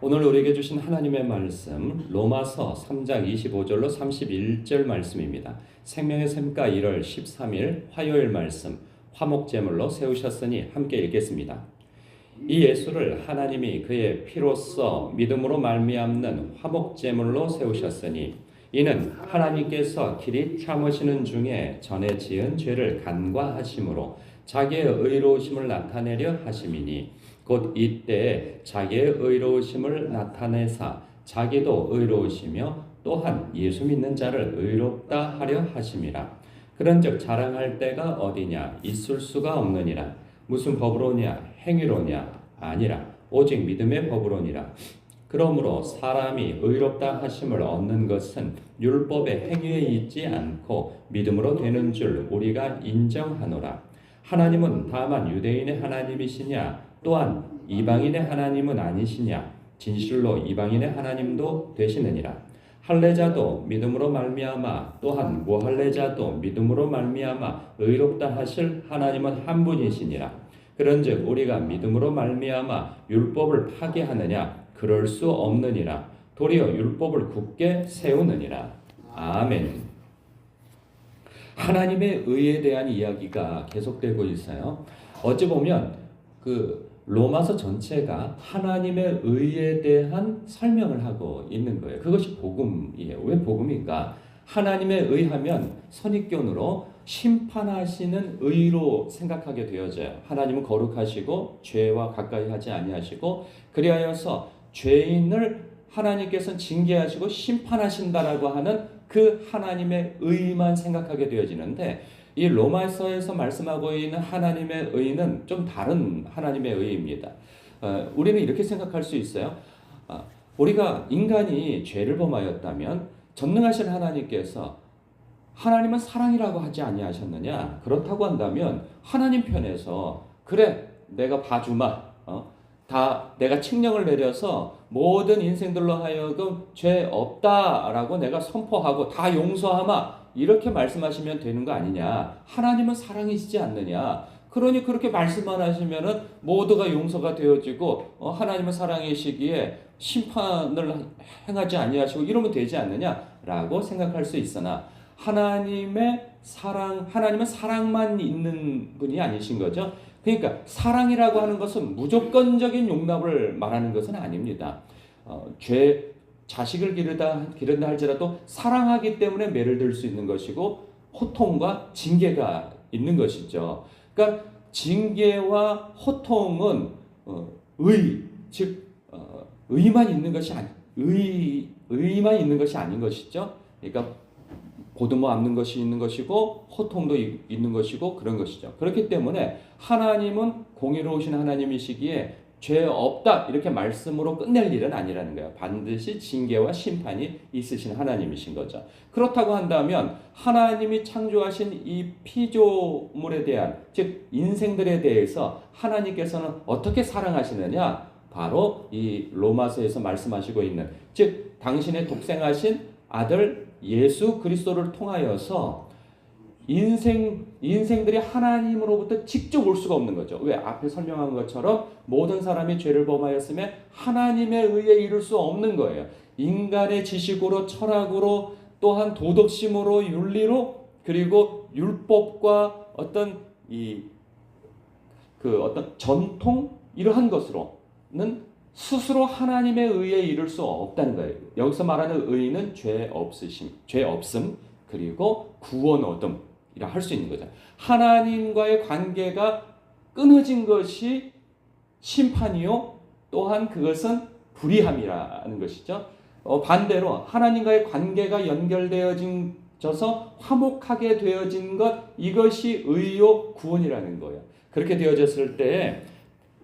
오늘 우리에게 주신 하나님의 말씀 로마서 3장 25절로 31절 말씀입니다. 생명의 샘가 1월 13일 화요일 말씀 화목제물로 세우셨으니 함께 읽겠습니다. 이 예수를 하나님이 그의 피로써 믿음으로 말미암는 화목제물로 세우셨으니 이는 하나님께서 길이 참으시는 중에 전에 지은 죄를 간과하심으로 자기의 의로우심을 나타내려 하심이니 곧 이때에 자기의 의로우심을 나타내사 자기도 의로우시며 또한 예수 믿는 자를 의롭다 하려 하심이라. 그런즉 자랑할 때가 어디냐 있을 수가 없느니라. 무슨 법으로냐 행위로냐 아니라 오직 믿음의 법으로니라. 그러므로 사람이 의롭다 하심을 얻는 것은 율법의 행위에 있지 않고 믿음으로 되는 줄 우리가 인정하노라. 하나님은 다만 유대인의 하나님이시냐 또한 이방인의 하나님은 아니시냐 진실로 이방인의 하나님도 되시느니라. 할례자도 믿음으로 말미암아 또한 무할례자도 믿음으로 말미암아 의롭다 하실 하나님은 한 분이시니라. 그런즉 우리가 믿음으로 말미암아 율법을 파괴하느냐 그럴 수 없느니라. 도리어 율법을 굳게 세우느니라. 아멘. 하나님의 의에 대한 이야기가 계속되고 있어요. 어찌 보면 로마서 전체가 하나님의 의에 대한 설명을 하고 있는 거예요. 그것이 복음이에요. 왜 복음인가? 하나님의 의하면 선입견으로 심판하시는 의로 생각하게 되어져요. 하나님은 거룩하시고 죄와 가까이 하지 아니하시고 그리하여서 죄인을 하나님께서는 징계하시고 심판하신다라고 하는 그 하나님의 의만 생각하게 되어지는데 이 로마서에서 말씀하고 있는 하나님의 의는 좀 다른 하나님의 의입니다. 우리는 이렇게 생각할 수 있어요. 우리가 인간이 죄를 범하였다면 전능하신 하나님께서 하나님은 사랑이라고 하지 아니하셨느냐? 그렇다고 한다면 하나님 편에서 그래 내가 봐주마. 다 내가 칙령을 내려서 모든 인생들로 하여금 죄 없다라고 내가 선포하고 다 용서하마. 이렇게 말씀하시면 되는 거 아니냐. 하나님은 사랑이시지 않느냐. 그러니 그렇게 말씀만 하시면은 모두가 용서가 되어지고 하나님은 사랑이시기에 심판을 행하지 아니하시고 이러면 되지 않느냐라고 생각할 수 있으나 하나님은 사랑만 있는 분이 아니신 거죠. 그러니까 사랑이라고 하는 것은 무조건적인 용납을 말하는 것은 아닙니다. 자식을 기른다 할지라도 사랑하기 때문에 매를 들 수 있는 것이고 호통과 징계가 있는 것이죠. 그러니까 징계와 호통은 의만 있는 것이 의만 있는 것이 아닌 것이죠. 그러니까 보듬어 안는 것이 있는 것이고 호통도 있는 것이고 그런 것이죠. 그렇기 때문에 하나님은 공의로우신 하나님이시기에 죄 없다 이렇게 말씀으로 끝낼 일은 아니라는 거예요. 반드시 징계와 심판이 있으신 하나님이신 거죠. 그렇다고 한다면 하나님이 창조하신 이 피조물에 대한 즉 인생들에 대해서 하나님께서는 어떻게 사랑하시느냐? 바로 이 로마서에서 말씀하시고 있는 즉 당신의 독생하신 아들 예수 그리스도를 통하여서 인생들이 하나님으로부터 직접 올 수가 없는 거죠. 왜? 앞에 설명한 것처럼 모든 사람이 죄를 범하였으면 하나님의 의에 이를 수 없는 거예요. 인간의 지식으로 철학으로 또한 도덕심으로 윤리로 그리고 율법과 어떤 어떤 전통 이러한 것으로는 스스로 하나님의 의에 이를 수 없다는 거예요. 여기서 말하는 의는 죄 없음 그리고 구원 얻음이라 할 수 있는 거죠. 하나님과의 관계가 끊어진 것이 심판이요 또한 그것은 불의함이라는 것이죠. 반대로 하나님과의 관계가 연결되어져서 화목하게 되어진 것 이것이 의요 구원이라는 거예요. 그렇게 되어졌을 때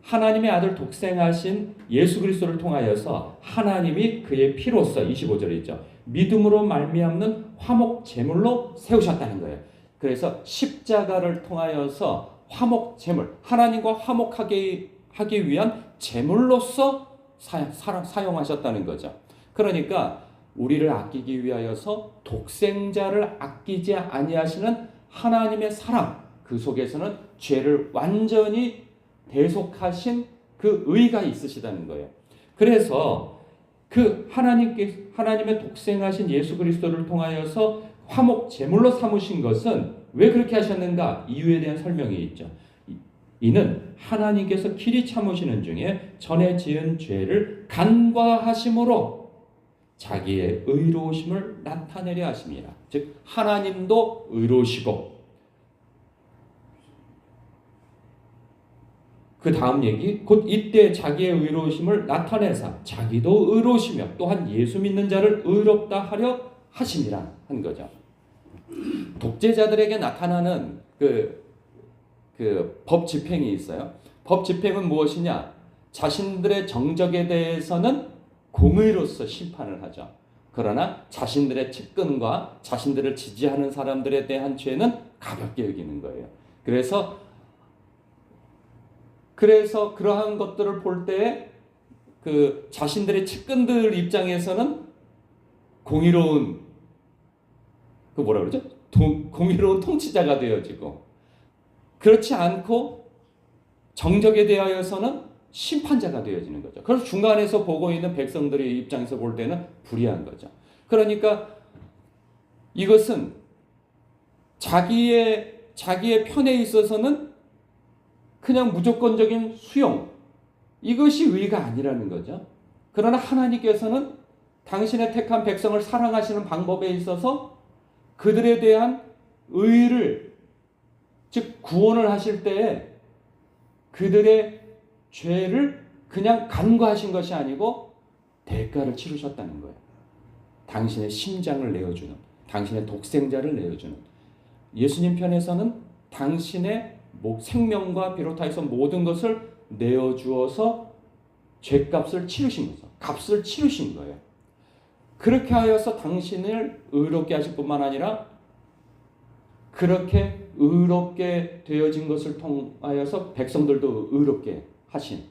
하나님의 아들 독생하신 예수 그리스도를 통하여서 하나님이 그의 피로써 25절이죠. 믿음으로 말미암는 화목 제물로 세우셨다는 거예요. 그래서 십자가를 통하여서 화목 제물, 하나님과 화목하게 하기 위한 제물로서 사용하셨다는 거죠. 그러니까 우리를 아끼기 위하여서 독생자를 아끼지 아니하시는 하나님의 사랑, 그 속에서는 죄를 완전히 대속하신 그 의가 있으시다는 거예요. 그래서 그 하나님의 독생하신 예수 그리스도를 통하여서 화목 제물로 삼으신 것은 왜 그렇게 하셨는가? 이유에 대한 설명이 있죠. 이는 하나님께서 길이 참으시는 중에 전에 지은 죄를 간과하심으로 자기의 의로우심을 나타내려 하심이라. 즉 하나님도 의로우시고, 그 다음 얘기, 곧 이때 자기의 의로우심을 나타내사 자기도 의로우시며 또한 예수 믿는 자를 의롭다 하려 하심이라 한 거죠. 독재자들에게 나타나는 그 법 집행이 있어요. 법 집행은 무엇이냐? 자신들의 정적에 대해서는 공의로서 심판을 하죠. 그러나 자신들의 측근과 자신들을 지지하는 사람들에 대한 죄는 가볍게 여기는 거예요. 그래서 그러한 것들을 볼 때에 그 자신들의 측근들 입장에서는 공의로운 그 뭐라 그러죠? 공의로운 통치자가 되어지고, 그렇지 않고 정적에 대하여서는 심판자가 되어지는 거죠. 그래서 중간에서 보고 있는 백성들의 입장에서 볼 때는 불의한 거죠. 그러니까 이것은 자기의 편에 있어서는 그냥 무조건적인 수용, 이것이 의가 아니라는 거죠. 그러나 하나님께서는 당신의 택한 백성을 사랑하시는 방법에 있어서 그들에 대한 의를, 즉 구원을 하실 때에 그들의 죄를 그냥 간과하신 것이 아니고 대가를 치르셨다는 거예요. 당신의 심장을 내어주는, 당신의 독생자를 내어주는, 예수님 편에서는 당신의 생명과 비롯하여서 모든 것을 내어주어서 죄값을 치르신 거죠. 값을 치르신 거예요. 그렇게 하여서 당신을 의롭게 하실 뿐만 아니라 그렇게 의롭게 되어진 것을 통하여서 백성들도 의롭게 하신,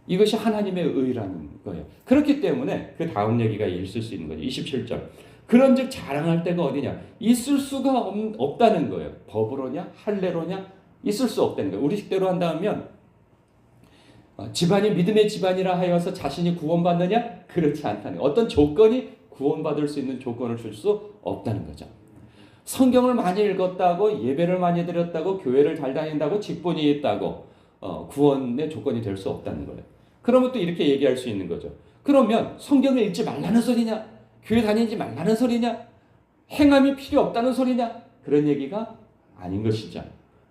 이것이 하나님의 의라는 거예요. 그렇기 때문에 그 다음 얘기가 있을 수 있는 거죠. 27절. 그런즉 자랑할 데가 어디냐? 있을 수가 없다는 거예요. 법으로냐? 할례로냐? 있을 수 없다는 거예요. 우리 식대로 한다면 집안이 믿음의 집안이라 하여서 자신이 구원받느냐? 그렇지 않다는 거예요. 어떤 조건이 구원받을 수 있는 조건을 줄 수 없다는 거죠. 성경을 많이 읽었다고, 예배를 많이 드렸다고, 교회를 잘 다닌다고, 직분이 있다고 구원의 조건이 될 수 없다는 거예요. 그러면 또 이렇게 얘기할 수 있는 거죠. 그러면 성경을 읽지 말라는 소리냐? 교회 다니지 말라는 소리냐? 행함이 필요 없다는 소리냐? 그런 얘기가 아닌 것이죠.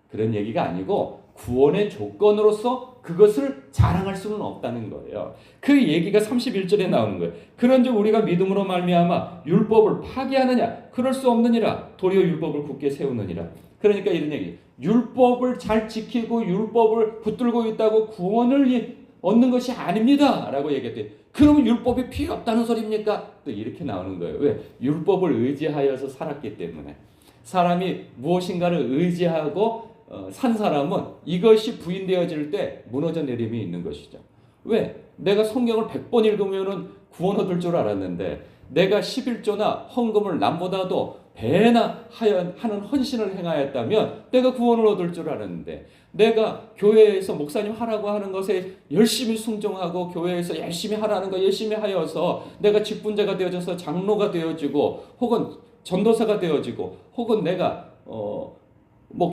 그런 얘기가 아니고 구원의 조건으로서 그것을 자랑할 수는 없다는 거예요. 그 얘기가 31절에 나오는 거예요. 그런즉 우리가 믿음으로 말미암아 율법을 파기하느냐? 그럴 수 없느니라. 도리어 율법을 굳게 세우느니라. 그러니까 이런 얘기. 율법을 잘 지키고 율법을 붙들고 있다고 구원을 얻는 것이 아닙니다. 라고 얘기했대요. 그러면 율법이 필요 없다는 소리입니까? 또 이렇게 나오는 거예요. 왜? 율법을 의지하여서 살았기 때문에. 사람이 무엇인가를 의지하고 산 사람은 이것이 부인되어질 때 무너져 내림이 있는 것이죠. 왜? 내가 성경을 100번 읽으면 구원 얻을 줄 알았는데, 내가 11조나 헌금을 남보다도 배나 하는 헌신을 행하였다면 내가 구원을 얻을 줄 알았는데, 내가 교회에서 목사님 하라고 하는 것에 열심히 순종하고 교회에서 열심히 하라는 거 열심히 하여서 내가 직분자가 되어져서 장로가 되어지고, 혹은 전도사가 되어지고, 혹은 내가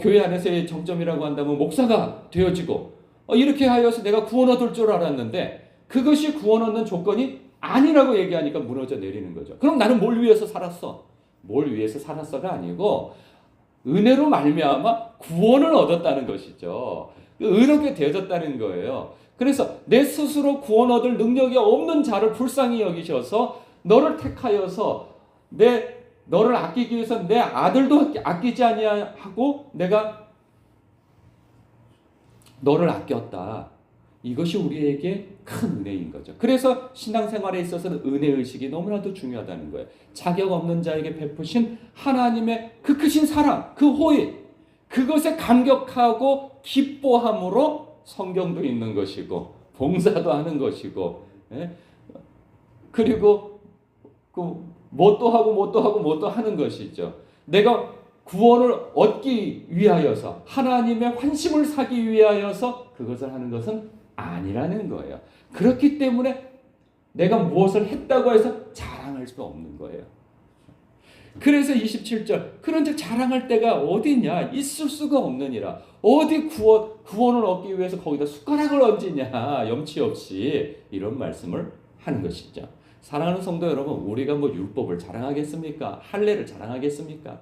교회 안에서의 정점이라고 한다면 목사가 되어지고, 이렇게 하여서 내가 구원 얻을 줄 알았는데 그것이 구원 얻는 조건이 아니라고 얘기하니까 무너져 내리는 거죠. 그럼 나는 뭘 위해서 살았어? 뭘 위해서 살았어가 아니고 은혜로 말미암아 구원을 얻었다는 것이죠. 의롭게 되어졌다는 거예요. 그래서 내 스스로 구원 얻을 능력이 없는 자를 불쌍히 여기셔서 너를 택하여서 너를 아끼기 위해서 내 아들도 아끼지 아니하고 내가 너를 아꼈다. 이것이 우리에게 큰 은혜인 거죠. 그래서 신앙생활에 있어서는 은혜의식이 너무나도 중요하다는 거예요. 자격 없는 자에게 베푸신 하나님의 그 크신 사랑, 그 호의, 그것에 감격하고 기뻐함으로 성경도 읽는 것이고 봉사도 하는 것이고, 그리고 뭣도 하고 하는 것이죠. 내가 구원을 얻기 위하여서, 하나님의 환심을 사기 위하여서 그것을 하는 것은 아니라는 거예요. 그렇기 때문에 내가 무엇을 했다고 해서 자랑할 수 없는 거예요. 그래서 27절 그런즉 자랑할 때가 어디냐 있을 수가 없느니라. 어디 구원을 얻기 위해서 거기다 숟가락을 얹으냐 염치 없이 이런 말씀을 하는 것이죠. 사랑하는 성도 여러분, 우리가 뭐 율법을 자랑하겠습니까? 할례를 자랑하겠습니까?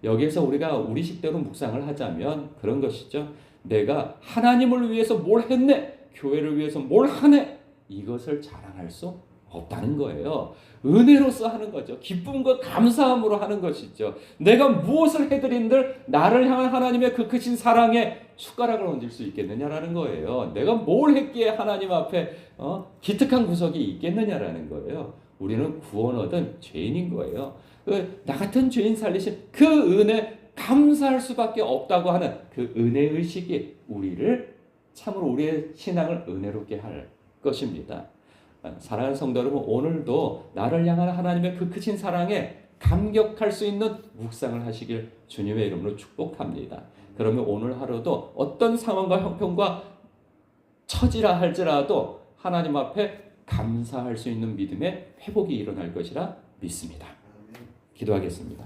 여기에서 우리가 우리 식대로 묵상을 하자면 그런 것이죠. 내가 하나님을 위해서 뭘 했네, 교회를 위해서 뭘 하네, 이것을 자랑할 수 없다는 거예요. 은혜로서 하는 거죠. 기쁨과 감사함으로 하는 것이죠. 내가 무엇을 해드린들 나를 향한 하나님의 그 크신 사랑에 숟가락을 얹을 수 있겠느냐라는 거예요. 내가 뭘 했기에 하나님 앞에 기특한 구석이 있겠느냐라는 거예요. 우리는 구원 얻은 죄인인 거예요. 나 같은 죄인 살리신 그 은혜 감사할 수밖에 없다고 하는 그 은혜의식이 우리를 참으로 우리의 신앙을 은혜롭게 할 것입니다. 사랑하는 성도 여러분, 오늘도 나를 향한 하나님의 그 크신 사랑에 감격할 수 있는 묵상을 하시길 주님의 이름으로 축복합니다. 그러면 오늘 하루도 어떤 상황과 형편과 처지라 할지라도 하나님 앞에 감사할 수 있는 믿음의 회복이 일어날 것이라 믿습니다. 기도하겠습니다.